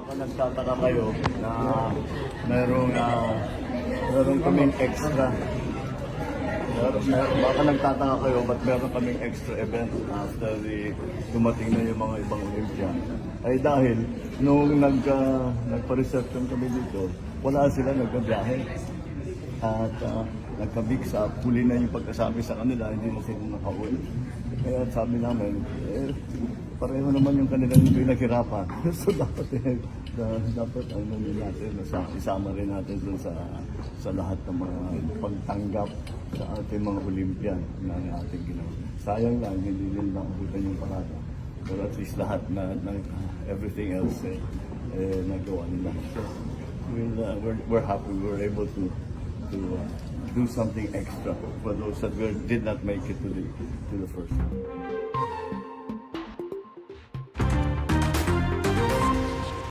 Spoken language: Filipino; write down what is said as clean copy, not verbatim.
Baka nagtataka kayo na merong kaming extra. Baka nagtataka kayo ba't meron kaming extra event after dumating na yung mga ibang Olympian. Ay dahil nung nagpa-reception kami dito, wala sila nagkabiyahe. At nagka-mix up, huli na yung pagkasabi sa kanila, hindi na sila nakauwi. Kaya sabi namin, pareho naman yung kanilang pinaghirapan. So dapat ano natin, isama rin natin dun sa lahat ng mga pagtanggap sa ating mga Olympian na ating ginawa. Sayang lang, hindi din nakakutan yung parada. But at least lahat na everything else nagawa nila. So we're happy we were able to do something extra for those that did not make it to the first.